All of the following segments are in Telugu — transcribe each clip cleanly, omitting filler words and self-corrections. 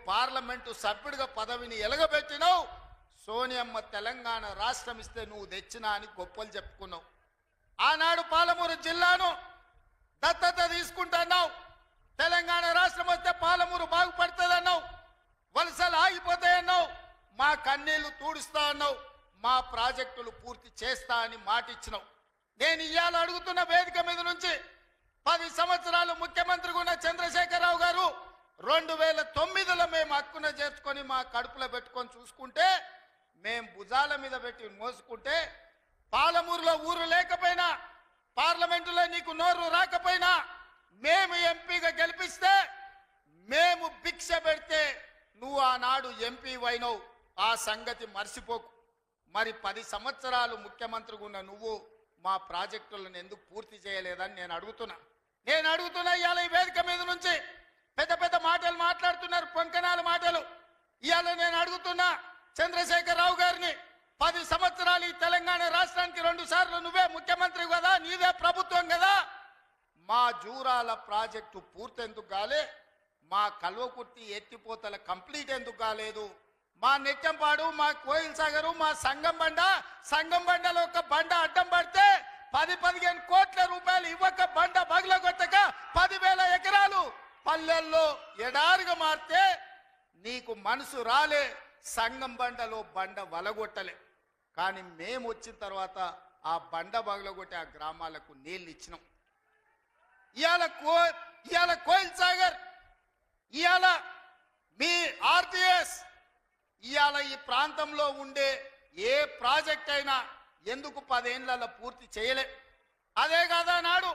పార్లమెంటు సభ్యుడిగా పదవిని ఎలగబెట్టినావు. సోనియమ్మ తెలంగాణ రాష్ట్రం ఇస్తే నువ్వు తెచ్చినా అని గొప్పలు చెప్పుకున్నావు. ఆనాడు పాలమూరు జిల్లాను దత్తత తీసుకుంటున్నావు. తెలంగాణ రాష్ట్రం వస్తే పాలమూరు బాగుపడుతుందన్నావు. వలసలు ఆగిపోతాయన్నావు. మా కన్నీళ్లు తూడుస్తా అన్నావు. మా ప్రాజెక్టులు పూర్తి చేస్తా అని మాటిచ్చినావు. నేను ఇవాళ అడుగుతున్న వేదిక మీద నుంచి 10 సంవత్సరాలు ముఖ్యమంత్రిగా ఉన్న చంద్రశేఖరరావు గారు 2009లో మేము హక్కున చేర్చుకొని మా కడుపులో పెట్టుకొని చూసుకుంటే, మేము భుజాల మీద పెట్టి మోసుకుంటే, పాలమూరులో ఊరు లేకపోయినా, పార్లమెంటులో నీకు నోరు రాకపోయినా, మేము ఎంపీగా గెలిపిస్తే, మేము భిక్ష పెడితే నువ్వు ఆనాడు ఎంపీ అయినవు. ఆ సంగతి మర్చిపోకు. మరి 10 సంవత్సరాలు ముఖ్యమంత్రిగా ఉన్న నువ్వు మా ప్రాజెక్టులను ఎందుకు పూర్తి చేయలేదని నేను అడుగుతున్నా. ఇవాళ ఈ వేదిక మీద నుంచి పెద్ద పెద్ద మాటలు మాట్లాడుతున్నారు, పొంకనాల మాటలు. ఇవాళ నేను అడుగుతున్నా చంద్రశేఖరరావు గారిని, 10 సంవత్సరాలు ఈ తెలంగాణ రాష్ట్రానికి 2 సార్లు నువ్వే ముఖ్యమంత్రి కదా, నీదే ప్రభుత్వం కదా, మా జూరాల ప్రాజెక్టు పూర్తి ఎందుకు కాలే? మా కల్వకుర్తి ఎత్తిపోతల కంప్లీట్ ఎందుకు కాలేదు? మా నెట్టంపాడు, మా కోయిల్ సాగరు, మా సంగం బండలో ఒక బండ అడ్డం పడితే 10-15 కోట్ల రూపాయలు ఇవ్వక బండ బగలగొట్టక 10,000 ఎకరాలు పల్లెల్లో ఎడారిగా మారితే నీకు మనసు రాలే. సంగం బండలో బండ వలగొట్టలే. కానీ మేము వచ్చిన తర్వాత ఆ బండ బగలగొట్టి ఆ గ్రామాలకు నీళ్ళు ఇచ్చినాం. ఇవాళ కోయిల్ సాగర్, ఇవాళ మీ ఆర్టీఎస్, ఇవాళ ఈ ప్రాంతంలో ఉండే ఏ ప్రాజెక్ట్ అయినా ఎందుకు 10 ఏళ్లలో పూర్తి చేయలే? అదే కాదా నాడు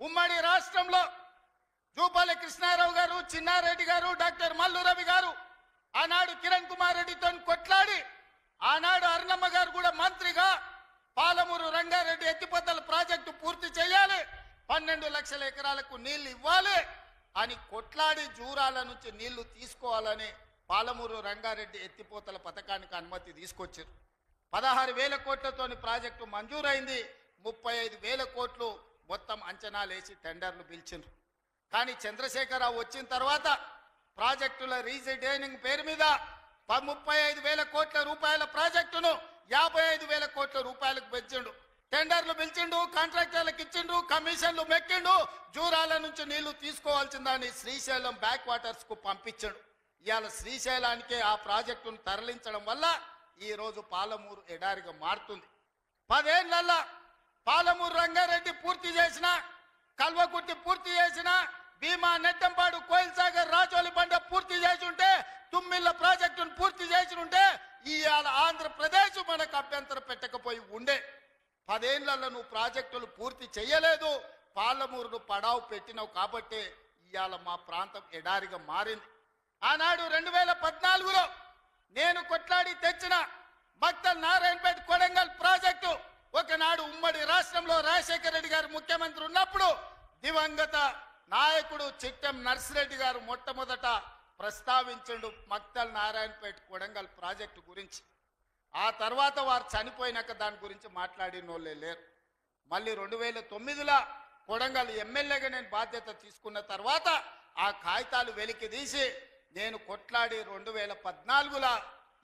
ఉమ్మడి రాష్ట్రంలో జూపల్లి కృష్ణారావు గారు, చిన్నారెడ్డి గారు, డాక్టర్ మల్లు రవి గారు ఆనాడు కిరణ్ కుమార్ రెడ్డితో కొట్లాడి, ఆనాడు అరుణమ్మ గారు కూడా మంత్రిగా పాలమూరు రంగారెడ్డి ఎత్తిపోతల ప్రాజెక్టు పూర్తి చేయాలి, 12 లక్షల ఎకరాలకు నీళ్లు ఇవ్వాలి అని కొట్లాడి జూరాల నుంచి నీళ్లు తీసుకోవాలని పాలమూరు రంగారెడ్డి ఎత్తిపోతల పథకానికి అనుమతి తీసుకొచ్చారు. 16,000 కోట్లతోని ప్రాజెక్టు మంజూరైంది. 35,000 కోట్లు మొత్తం అంచనాలేసి టెండర్లు పిలిచిండ్రు. కానీ చంద్రశేఖరరావు వచ్చిన తర్వాత ప్రాజెక్టుల రీజైనింగ్ పేరు మీద 35,000 కోట్ల రూపాయల ప్రాజెక్టును 55,000 కోట్ల రూపాయలకు పెంచిండు. టెండర్లు పిలిచిండు, కాంట్రాక్టర్లకు ఇచ్చిండు, కమిషన్లు మెక్కిండు. జూరాల నుంచి నీళ్లు తీసుకోవాల్సిందని శ్రీశైలం బ్యాక్ వాటర్స్ కు పంపించాడు. ఇవాళ శ్రీశైలానికే ఆ ప్రాజెక్టును తరలించడం వల్ల ఈ రోజు పాలమూరు ఎడారిగా మారుతుంది. 10 ఏళ్లలో పాలమూరు రంగారెడ్డి పూర్తి చేసిన, కల్వకుర్తి పూర్తి చేసిన, భీమా, నెట్టంపాడు, కోయిల్ సాగర్, రాజోలి బండ పూర్తి చేసి ఉంటే, తుమ్మిళ్ళ ప్రాజెక్టును పూర్తి చేసి ఉంటే ఇవాళ ఆంధ్రప్రదేశ్ మనకు అభ్యంతరం పెట్టకపోయి ఉండే. 10 ఏళ్లలో నువ్వు ప్రాజెక్టులు పూర్తి చేయలేదు. పాలమూరును పడావు పెట్టినావు కాబట్టి ఇవాళ మా ప్రాంతం ఎడారిగా మారింది. ఆనాడు 2014లో నేను కొట్లాడి తెచ్చిన మక్తల్ నారాయణపేట కొడంగల్ ప్రాజెక్టు ఒకనాడు ఉమ్మడి రాష్ట్రంలో రాజశేఖర రెడ్డి గారు ముఖ్యమంత్రి ఉన్నప్పుడు దివంగత నాయకుడు చిట్టెం నర్సిరెడ్డి గారు మొట్టమొదట ప్రస్తావించండు మక్తల్ నారాయణపేట కొడంగల్ ప్రాజెక్టు గురించి. ఆ తర్వాత వారు చనిపోయినాక దాని గురించి మాట్లాడిన వాళ్ళే లేరు. మళ్ళీ 2009లో కొడంగల్ ఎమ్మెల్యేగా నేను బాధ్యత తీసుకున్న తర్వాత ఆ కాగితాలు వెలికి తీసి నేను కొట్లాడి 2014లో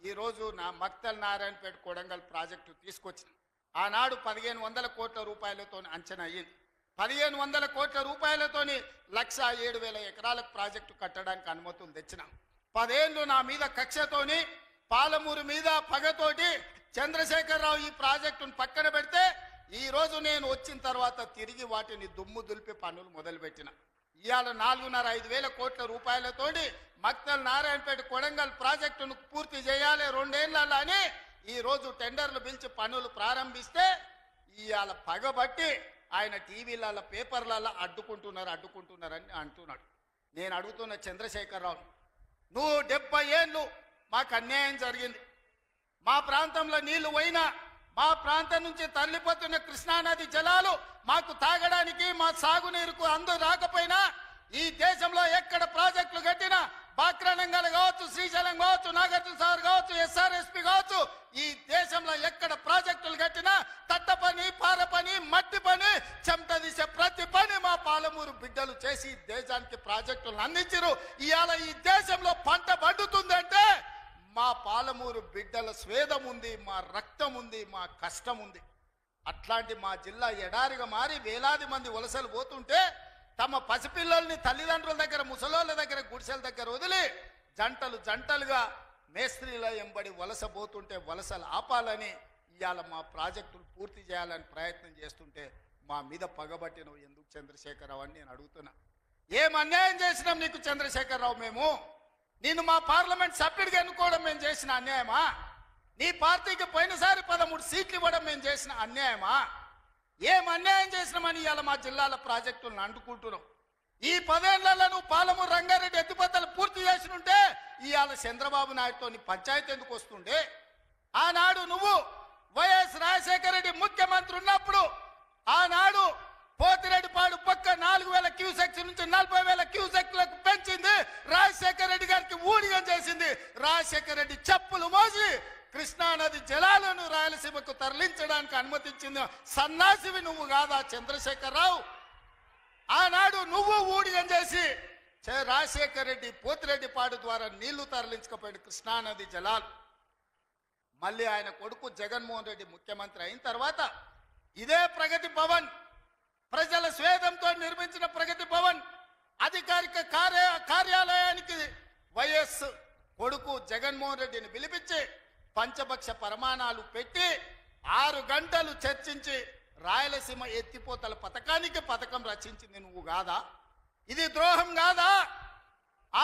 ఈరోజు నా మక్తల్ నారాయణపేట కొడంగల్ ప్రాజెక్టు తీసుకొచ్చిన. ఆనాడు 1,500 కోట్ల రూపాయలతో అంచనా అయ్యింది. 1,500 కోట్ల రూపాయలతోని 1,07,000 ఎకరాలకు ప్రాజెక్టు కట్టడానికి అనుమతులు తెచ్చిన. 10 ఏళ్ళు నా మీద కక్షతోని, పాలమూరు మీద పగతోటి చంద్రశేఖరరావు ఈ ప్రాజెక్టును పక్కన పెడితే ఈ రోజు నేను వచ్చిన తర్వాత తిరిగి వాటిని దుమ్ము దులిపి పనులు మొదలుపెట్టిన. ఇవాళ 4,500 కోట్ల రూపాయలతోటి మక్తల్ నారాయణపేట కొడంగల్ ప్రాజెక్టును పూర్తి చేయాలి 2 ఏళ్లలో అని ఈ రోజు టెండర్లు పిలిచి పనులు ప్రారంభిస్తే ఇవాళ పగబట్టి ఆయన టీవీలలో, పేపర్లలో అడ్డుకుంటున్నారని అంటున్నాడు. నేను అడుగుతున్న చంద్రశేఖరరావు, నువ్వు 70 ఏళ్ళు మాకు అన్యాయం జరిగింది. మా ప్రాంతంలో నీళ్లు పోయినా, మా ప్రాంతం నుంచి తరలిపోతున్న కృష్ణానది జలాలు మాకు తాగడానికి, మా సాగునీరుకు అందు రాకపోయినా ఈ దేశంలో ఎక్కడ ప్రాజెక్టులు కట్టినా, బాక్రానంగల్ కావచ్చు, శ్రీశైలం కావచ్చు, నాగార్జున సాగర్ కావచ్చు, ఎస్ఆర్ఎస్పి కావచ్చు, ఈ దేశంలో ఎక్కడ ప్రాజెక్టులు కట్టినా తట్ట పని, పార పని, మట్టి పని, చెమట తీసే ప్రతి పని మా పాలమూరు బిడ్డలు చేసి దేశానికి ప్రాజెక్టులు అందించారు. ఇవాళ ఈ దేశంలో పంట పాలమూరు బిడ్డల స్వేదం ఉంది, మా రక్తం ఉంది, మా కష్టం ఉంది. అట్లాంటి మా జిల్లా ఎడారిగా మారి వేలాది మంది వలసలు పోతుంటే తమ పసిపిల్లల్ని తల్లిదండ్రుల దగ్గర, ముసలోళ్ళ దగ్గర, గుడిసెల దగ్గర వదిలి జంటలు జంటలుగా మేస్త్రీల ఎంబడి వలస పోతుంటే వలసలు ఆపాలని, ఇవాళ మా ప్రాజెక్టులు పూర్తి చేయాలని ప్రయత్నం చేస్తుంటే మా మీద పగబట్టినవు ఎందుకు చంద్రశేఖరరావు అని నేను అడుగుతున్నా. ఏం అన్యాయం చేసినాం నీకు చంద్రశేఖరరావు? మేము నిన్ను మా పార్లమెంట్ సభ్యుడిగా ఎన్నుకోవడం మేము చేసిన అన్యాయమా? నీ పార్టీకి పోయినసారి 13 సీట్లు ఇవ్వడం మేము చేసిన అన్యాయమా? ఏం అన్యాయం చేసినామని ఇవాళ మా జిల్లాల ప్రాజెక్టులను అంటుకుంటున్నాం. ఈ 10 ఏళ్లలో నువ్వు పాలమూరు రంగారెడ్డి ఎత్తిపోతలు పూర్తి చేసినుంటే ఇవాళ చంద్రబాబు నాయుడుతో నీ పంచాయతీ ఎందుకు వస్తుండే? ఆనాడు నువ్వు వైఎస్ రాజశేఖర రెడ్డి ముఖ్యమంత్రి ఉన్నప్పుడు ఆనాడు పోతిరెడ్డిపాడు పక్క 4,000 క్యూసెక్స్ నుంచి 40,000 క్యూసెక్లకు పెంచింది. రాజశేఖర రెడ్డి గారికి ఊడిగం చేసింది. రాజశేఖర రెడ్డి చెప్పులు మోసి కృష్ణానది జలాలను రాయలసీమకు తరలించడానికి అనుమతించింది సన్నాసివి నువ్వు కాదా చంద్రశేఖరరావు? ఆనాడు నువ్వు ఊడిగం చేసి రాజశేఖర రెడ్డి పోతిరెడ్డిపాడు ద్వారా నీళ్లు తరలించకపోయిన కృష్ణానది జలాలు. మళ్ళీ ఆయన కొడుకు జగన్మోహన్ రెడ్డి ముఖ్యమంత్రి అయిన తర్వాత ఇదే ప్రగతి భవన్, ప్రజల స్వేదంతో నిర్మించిన ప్రగతి భవన్ అధికారిక కార్యాలయానికి వైఎస్ కొడుకు జగన్మోహన్ రెడ్డిని పిలిపించి పంచపక్ష ప్రమాణాలు పెట్టి 6 గంటలు చర్చించి రాయలసీమ ఎత్తిపోతల పథకం రచించింది నువ్వు కాదా? ఇది ద్రోహం కాదా?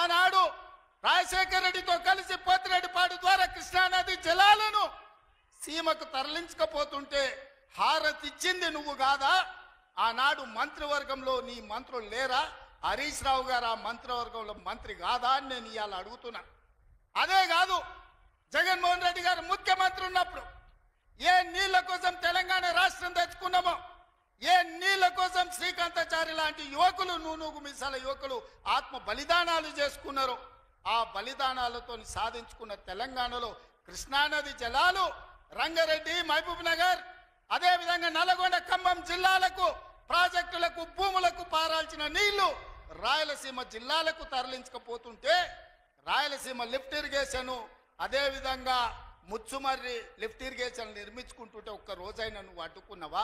ఆనాడు రాజశేఖర రెడ్డితో కలిసి పోతిరెడ్డిపాడు ద్వారా కృష్ణానది జలాలను సీమకు తరలించకపోతుంటే హారతిచ్చింది నువ్వు కాదా? ఆనాడు మంత్రివర్గంలో నీ మంత్రులు లేరా? హరీష్ రావు గారు ఆ మంత్రివర్గంలో మంత్రి కాదా అని నేను ఇవాళ అడుగుతున్నా. అదే కాదు, జగన్మోహన్ రెడ్డి గారు ముఖ్యమంత్రి ఉన్నప్పుడు ఏ నీళ్ల కోసం తెలంగాణ రాష్ట్రం తెచ్చుకున్నామో, ఏ నీళ్ల కోసం శ్రీకాంతాచారి లాంటి యువకులు, నూనూగు మిసాల యువకులు ఆత్మ బలిదానాలు చేసుకున్నారు. ఆ బలిదానాలతో సాధించుకున్న తెలంగాణలో కృష్ణానది జలాలు రంగారెడ్డి, మహబూబ్ నగర్, అదేవిధంగా నల్గొండ, ఖమ్మం జిల్లాలకు ప్రాజెక్టులకు భూములకు పారాల్సిన నీళ్లు రాయలసీమ జిల్లాలకు తరలించకపోతుంటే రాయలసీమ లిఫ్ట్ ఇరిగేషన్, అదేవిధంగా ముచ్చుమర్రి లిఫ్ట్ ఇరిగేషన్ నిర్మించుకుంటుంటే ఒక్క రోజైనా నువ్వు అడ్డుకున్నావా?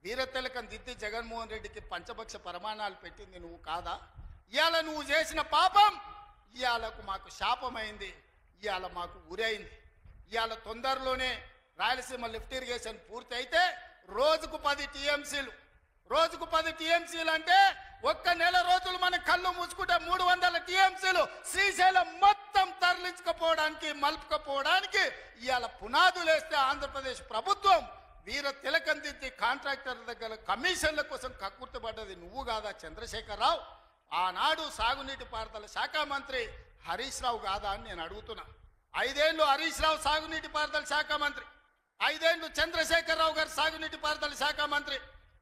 వీరతిలకం దిద్ది జగన్మోహన్ రెడ్డికి పంచపక్ష ప్రమాణాలు పెట్టింది నువ్వు కాదా? ఇవాళ నువ్వు చేసిన పాపం ఇవాళకు మాకు శాపమైంది, ఇవాళ మాకు ఉరైంది. ఇవాళ తొందరలోనే రాయలసీమ లిఫ్ట్ ఇరిగేషన్ పూర్తి అయితే రోజుకు 10 టీఎంసీలు, రోజుకు 10 టీఎంసీలు అంటే ఒక్క నెల రోజులు మన కళ్ళు మూసుకుంటే 300 టీఎంసీలు శ్రీశైలం మొత్తం తరలించకపోవడానికి, మలుపుకపోవడానికి ఇవాళ పునాదులు వేస్తే ఆంధ్రప్రదేశ్ ప్రభుత్వం వీర తిలకం దిద్ది కాంట్రాక్టర్ల దగ్గర కమిషన్ల కోసం కక్కుర్తిపడ్డది నువ్వు కాదా చంద్రశేఖరరావు? ఆనాడు సాగునీటి పారుదల శాఖ మంత్రి హరీష్ రావు కాదా అని నేను అడుగుతున్నా. 5 ఏళ్ళు హరీష్ రావు సాగునీటి పారుదల శాఖ మంత్రి, 5 ఏళ్ళు చంద్రశేఖరరావు గారు సాగునీటి పారుదల శాఖ మంత్రి.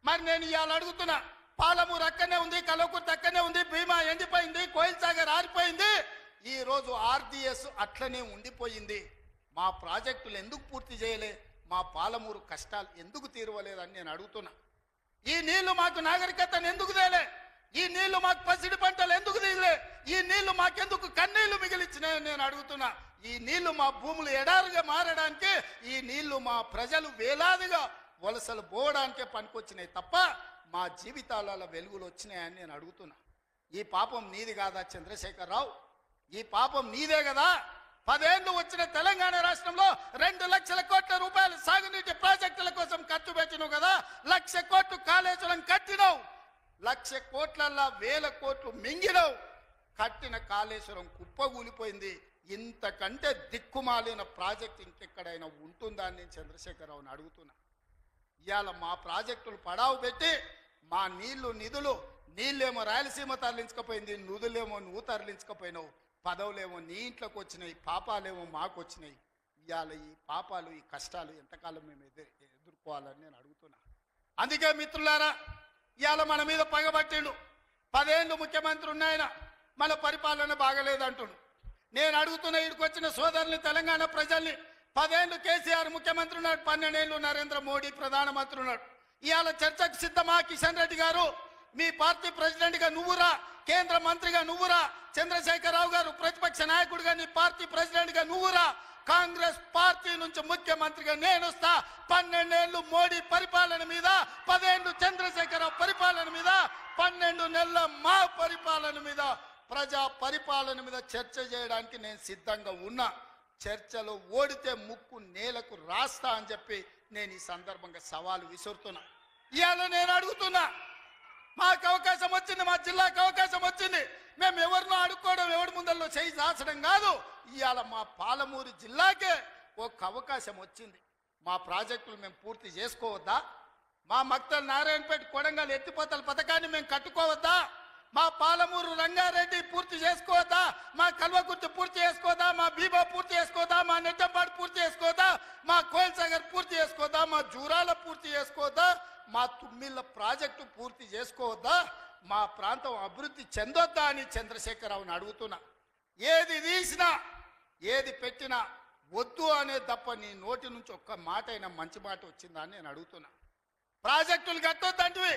మరి నేను ఇవాళ అడుగుతున్నా, పాలమూరు అక్కనే ఉంది, కల్వకుర్తి అక్కనే ఉంది, భీమా ఎండిపోయింది, కోయిల్ సాగర్ ఆరిపోయింది, ఈ రోజు ఆర్డీఎస్ అట్లనే ఉండిపోయింది. మా ప్రాజెక్టులు ఎందుకు పూర్తి చేయలే? మా పాలమూరు కష్టాలు ఎందుకు తీరవలేదని నేను అడుగుతున్నా. ఈ నీళ్లు మాకు నాగరికతను ఎందుకు తేలే? ఈ నీళ్లు మాకు పసిడి పంటలు ఎందుకు తీయలే? ఈ నీళ్లు మాకెందుకు కన్నీళ్లు మిగిలిచ్చినాయని నేను అడుగుతున్నా. ఈ నీళ్లు మా భూములు ఎడారుగా మారడానికి, ఈ నీళ్లు మా ప్రజలు వేలాదిగా వలసలు పోవడానికే పనికొచ్చినాయి తప్ప మా జీవితాలలో వెలుగులు వచ్చినాయని నేను అడుగుతున్నా. ఈ పాపం నీది కాదా చంద్రశేఖరరావు? ఈ పాపం నీదే కదా? 10 ఏళ్ళు వచ్చిన తెలంగాణ రాష్ట్రంలో 2 లక్షల కోట్ల రూపాయలు సాగునీటి ప్రాజెక్టుల కోసం ఖర్చు పెట్టినావు కదా. 1,00,000 కోట్లు కాళేశ్వరం కట్టినావు, 1,00,000 కోట్లల్లా 1,000 కోట్లు మింగినావు. కట్టిన కాళేశ్వరం కుప్పగూలిపోయింది. ఇంతకంటే దిక్కుమాలిన ప్రాజెక్ట్ ఇంకెక్కడైనా ఉంటుందా అని నేను చంద్రశేఖరరావుని అడుగుతున్నా. ఇవాళ మా ప్రాజెక్టులు పడావు పెట్టి మా నిధులు నీళ్ళేమో రాయలసీమ తరలించకపోయింది, నిధులేమో నువ్వు తరలించకపోయినావు, పదవులేమో నీ ఇంట్లోకి వచ్చినాయి, పాపాలేమో మాకు వచ్చినాయి. ఇవాళ ఈ పాపాలు, ఈ కష్టాలు ఎంతకాలం మేము ఎదుర్కోవాలని నేను అడుగుతున్నా. అందుకే మిత్రులారా, ఇవాళ మన మీద పగబట్టిండు. 10 ఏళ్ళు ముఖ్యమంత్రి ఉన్నాయన, మన పరిపాలన బాగలేదంటుండు. నేను అడుగుతున్న ఇక్కడికి వచ్చిన సోదరుల్ని, తెలంగాణ ప్రజల్ని, 10 ఏళ్ళు కేసీఆర్ ముఖ్యమంత్రి ఉన్నాడు, 12 ఏళ్ళు నరేంద్ర మోడీ ప్రధానమంత్రి ఉన్నాడు. ఇవాళ చర్చకు సిద్ధమా? కిషన్ రెడ్డి గారు మీ పార్టీ ప్రెసిడెంట్గా నువ్వురా, కేంద్ర మంత్రిగా నువ్వురా, చంద్రశేఖరరావు గారు ప్రతిపక్ష నాయకుడిగా నీ పార్టీ ప్రెసిడెంట్గా నువ్వురా, కాంగ్రెస్ పార్టీ నుంచి ముఖ్యమంత్రిగా నేను వస్తా. 12 ఏళ్ళు మోడీ పరిపాలన మీద, 10 ఏళ్ళు చంద్రశేఖరరావు పరిపాలన మీద, 12 నెలల మా పరిపాలన మీద, ప్రజా పరిపాలన మీద చర్చ చేయడానికి నేను సిద్ధంగా ఉన్నా. చర్చలో ఓడితే ముక్కు నేలకు రాస్తా అని చెప్పి నేను ఈ సందర్భంగా సవాలు విసురుతున్నా. ఇవాళ నేను అడుగుతున్నా, మాకు అవకాశం వచ్చింది, మా జిల్లాకు అవకాశం వచ్చింది. మేము ఎవరినో అడుక్కోవడం, ఎవరి ముందల్లో చేయి దాచడం కాదు. ఇవాళ మా పాలమూరు జిల్లాకే ఒక అవకాశం వచ్చింది. మా ప్రాజెక్టులు మేము పూర్తి చేసుకోవద్దా? మా మక్తల్ నారాయణపేట కొడంగల్ ఎత్తిపోతల పథకాన్ని మేము కట్టుకోవద్దా? మా పాలమూరు రంగారెడ్డి పూర్తి చేసుకోవద్దా? మా కల్వకుర్తి పూర్తి చేసుకోవద్దా? మా బీబా పూర్తి చేసుకోవద్దా? మా నెట్టంపాడు పూర్తి చేసుకోవద్దా? మా కోయిల్ సాగర్ పూర్తి చేసుకోవద్దా? మా జూరాల పూర్తి చేసుకోవద్దా? మా తుమ్మిళ్ళ ప్రాజెక్టు పూర్తి చేసుకోవద్దా? మా ప్రాంతం అభివృద్ధి చెందొద్దా అని చంద్రశేఖరరావుని అడుగుతున్నా. ఏది తీసినా ఏది పెట్టినా వద్దు అనే తప్ప నీ నోటి నుంచి ఒక్క మాట అయినా మంచి మాట వచ్చిందా అని నేను అడుగుతున్నా. ప్రాజెక్టులు కట్టొద్దంటివి,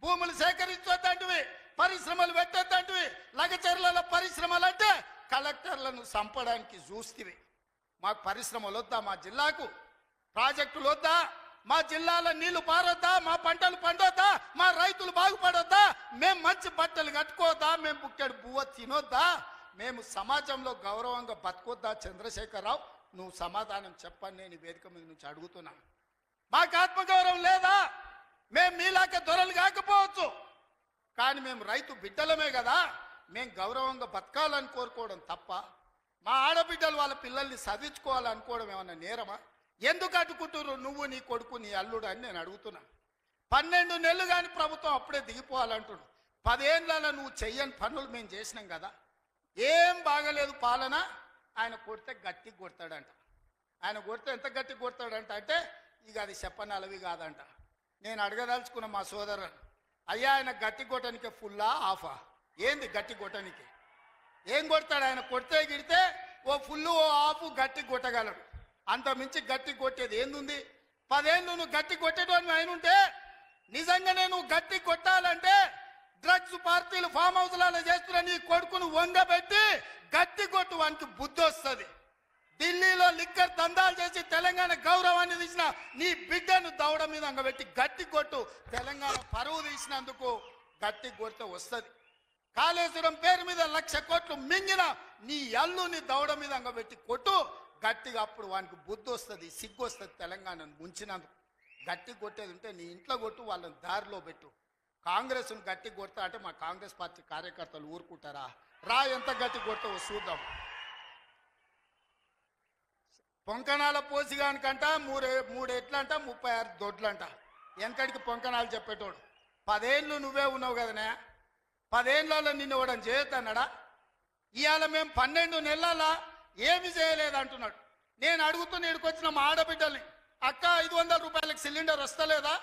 భూములు సేకరించొద్దంటివి, పరిశ్రమలు పెట్టొద్దంటివి. లగచర్ల పరిశ్రమలు అంటే కలెక్టర్లను చంపడానికి చూస్తేవి. మాకు పరిశ్రమలు వద్దా? మా జిల్లాకు ప్రాజెక్టులు వద్దా? మా జిల్లాలో నీళ్లు పారొద్దా? మా పంటలు పండొద్దా? మా రైతులు బాగుపడొద్దా? మేము మంచి బట్టలు కట్టుకోవద్దా? మేము బుక్కెడు బువ్వ తినొద్దా? మేము సమాజంలో గౌరవంగా బతకొద్దా? చంద్రశేఖరరావు, నువ్వు సమాధానం చెప్పని నేను వేదిక మీద నుంచి అడుగుతున్నాను. మాకు ఆత్మగౌరవం లేదా? మేము మీలాక దొరలు కాకపోవచ్చు, కానీ మేము రైతు బిడ్డలమే కదా. మేము గౌరవంగా బతకాలని కోరుకోవడం తప్ప, మా ఆడబిడ్డలు వాళ్ళ పిల్లల్ని చదివించుకోవాలనుకోవడం ఏమన్నా నేరమా? ఎందుకు అడ్డుకుంటున్నారు నువ్వు, నీ కొడుకు, నీ అల్లుడు అని నేను అడుగుతున్నాను. 12 నెలలు కానీ ప్రభుత్వం అప్పుడే దిగిపోవాలంటున్నాడు. 10 ఏళ్ళలో నువ్వు చెయ్యని పనులు మేము చేసినాం కదా. ఏం బాగలేదు పాలన. ఆయన కొడితే గట్టి కొడతాడంట. ఆయన కొడితే ఎంత గట్టి కొడతాడంట అంటే ఇక అది చెప్పనలవి కాదంట. నేను అడగదలుచుకున్న మా సోదరుని, అయ్యా ఆయన గట్టి కొట్టడానికి ఫుల్లా ఆఫా? ఏంది గట్టి కొట్టడానికి? ఏం కొడతాడు ఆయన? కొడితే గిడితే ఓ ఫుల్లు ఓ ఆఫ్ గట్టి కొట్టగలడు. అంత మించి గట్టి కొట్టేది ఏందుంది? 10 ఏళ్ళు నువ్వు గట్టి కొట్టేటోని ఆయన ఉంటే, నిజంగానే నువ్వు గట్టి కొట్టాలంటే డ్రగ్స్ పార్టీలు ఫామ్ హౌస్లలో చేస్తున్న నీ కొడుకును వంగబెట్టి గట్టి కొట్టు, వానికి బుద్ధి వస్తుంది. ఢిల్లీలో లిక్కర్ దందాలు చేసి తెలంగాణ గౌరవాన్ని తీసిన నీ బిడ్డను దవడ మీద అంగబెట్టి గట్టి కొట్టు. తెలంగాణ పరువు తీసినందుకు గట్టి కొడితే వస్తుంది. కాళేశ్వరం పేరు మీద 1,00,000 కోట్లు మింగిన నీ అల్లుని దవడ మీద అంగబెట్టి కొట్టు గట్టిగా. అప్పుడు వానికి బుద్ధి వస్తుంది, సిగ్గు వస్తుంది. తెలంగాణను ముంచినందుకు గట్టి కొట్టేది ఉంటే నీ ఇంట్లో కొట్టు, వాళ్ళని దారిలో పెట్టు. కాంగ్రెస్ను గట్టి కొడతా అంటే మా కాంగ్రెస్ పార్టీ కార్యకర్తలు ఊరుకుంటారా? రా, ఎంత గట్టి కొడతావో చూద్దాం. పొంకణాల పోసిగానికంట 3 ఎట్లంట 36 దొడ్లంట. వెనకడికి పొంకణాలు చెప్పేటోడు. 10 ఏళ్ళు నువ్వే ఉన్నావు కదనే. 10 ఏళ్ళలో నిన్ను ఇవ్వడం చేయొద్దన్నాడా? ఇవాళ మేము 12 నెలల ఏమి చేయలేదు అంటున్నాడు. నేను అడుగుతున్న ఇక్కడికొచ్చిన మా ఆడబిడ్డల్ని, అక్క 500 రూపాయలకు సిలిండర్ వస్తలేదా?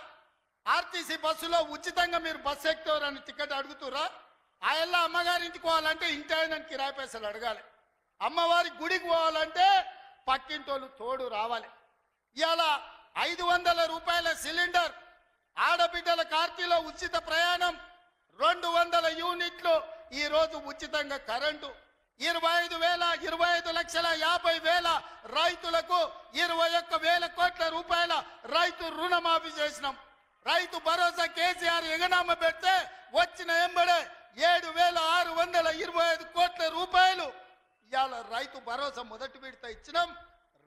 ఆర్టీసీ బస్సులో ఉచితంగా మీరు బస్సు ఎక్కుతారని టికెట్ అడుగుతురా? ఆయల్లా అమ్మగారింటికి పోవాలంటే ఇంటి ఆయన కిరాయి పైసలు అడగాలి. అమ్మవారి గుడికి పోవాలంటే పక్కింటోళ్ళు తోడు రావాలి. ఇవాళ 500 రూపాయల సిలిండర్, ఆడబిడ్డల కార్తీలో ఉచిత ప్రయాణం, 200 యూనిట్లు ఈరోజు ఉచితంగా కరెంటు, 25,50,000 రైతులకు 21,000 కోట్ల రూపాయల రైతు రుణమాఫీ చేసినాం. రైతు భరోసా కేసీఆర్ ఎగనామ పెడితే వచ్చిన ఎంబడే 7,625 కోట్ల రూపాయలు ఇవాళ రైతు భరోసా మొదటి విడత ఇచ్చినాం.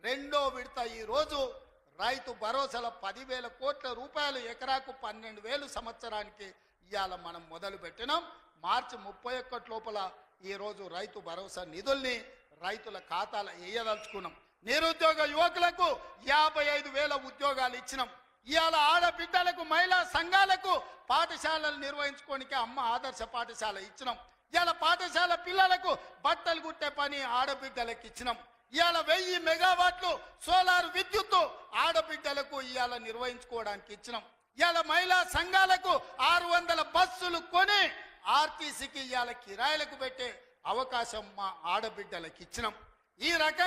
రెండో విడత ఈరోజు రైతు భరోసాల 10,000 కోట్ల రూపాయలు, ఎకరాకు 12,000 సంవత్సరానికి ఇవాళ మనం మొదలు పెట్టినాం. మార్చి 31 లోపల ఈరోజు రైతు భరోసా నిధుల్ని రైతుల ఖాతాలో వేయదలుచుకున్నాం. నిరుద్యోగ యువకులకు 55,000 ఉద్యోగాలు ఇచ్చినాం. ఇవాళ ఆడబిడ్డలకు, మహిళా సంఘాలకు పాఠశాలలు నిర్వహించుకోనికి అమ్మ ఆదర్శ పాఠశాల ఇచ్చినాం. ఇవాళ పాఠశాల పిల్లలకు బట్టలు కుట్టే పని ఆడబిడ్డలకు ఇచ్చినాం. ఇవాళ 1000 మెగావాట్లు సోలార్ విద్యుత్తు ఆడబిడ్డలకు ఇవాళ నిర్వహించుకోవడానికి ఇచ్చినాం. ఇవాళ మహిళా సంఘాలకు 600 బస్సులు కొని ఆర్టీసీకి ఇవాళ కిరాయిలకు పెట్టే అవకాశం మా ఆడబిడ్డలకు ఇచ్చినాం. ఈ రకంగా